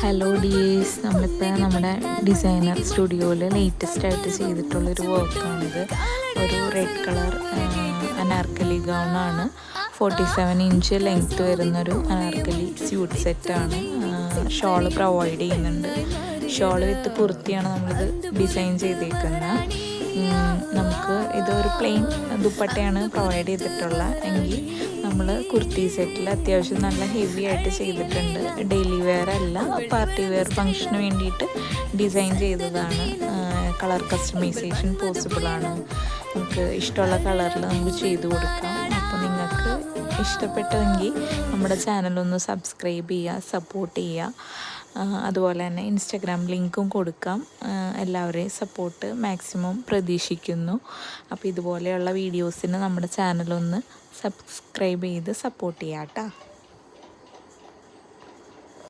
Hello dears, നമ്മളിപ്പോൾ നമ്മുടെ designer സ്റ്റുഡിയോയിൽ ലേറ്റസ്റ്റ് ആയിട്ട് ചെയ്തിട്ടുള്ളൊരു വർക്കാണിത്. ഒരു റെഡ് കളർ അനാർക്കലി ഗൗണാണ്. 47 ഇഞ്ച് ലെങ്ത്ത് വരുന്നൊരു അനാർക്കലി സ്യൂട്ട് സെറ്റാണ്. ഷോള് പ്രൊവൈഡ് ചെയ്യുന്നുണ്ട്. ഷോള് വിത്ത് കുർത്തിയാണ് നമ്മളിത് ഡിസൈൻ ചെയ്തേക്കുന്നത്. നമുക്ക് ഇതൊരു പ്ലെയിൻ ദുപ്പട്ടയാണ് പ്രൊവൈഡ് ചെയ്തിട്ടുള്ള എങ്കിൽ നമ്മൾ കുർത്തി സെറ്റിൽ അത്യാവശ്യം നല്ല ഹെവി ആയിട്ട് ചെയ്തിട്ടുണ്ട്. ഡെയിലി വെയർ അല്ല, പാർട്ടി വെയർ ഫങ്ഷന് വേണ്ടിയിട്ട് ഡിസൈൻ ചെയ്തതാണ്. കളർ കസ്റ്റമൈസേഷൻ പോസിബിളാണ്. നമുക്ക് ഇഷ്ടമുള്ള കളറിൽ നമുക്ക് ചെയ്ത് കൊടുക്കാം. അപ്പോൾ നിങ്ങൾക്ക് ഇഷ്ടപ്പെട്ടെങ്കിൽ നമ്മുടെ ചാനലൊന്ന് സബ്സ്ക്രൈബ് ചെയ്യുക, സപ്പോർട്ട് ചെയ്യുക. അതുപോലെ തന്നെ ഇൻസ്റ്റഗ്രാം ലിങ്കും കൊടുക്കാം. എല്ലാവരെയും സപ്പോർട്ട് മാക്സിമം പ്രതീക്ഷിക്കുന്നു. അപ്പോൾ ഇതുപോലെയുള്ള വീഡിയോസിന് നമ്മുടെ ചാനലൊന്ന് സബ്സ്ക്രൈബ് ചെയ്ത് സപ്പോർട്ട് ചെയ്യാം കേട്ടോ.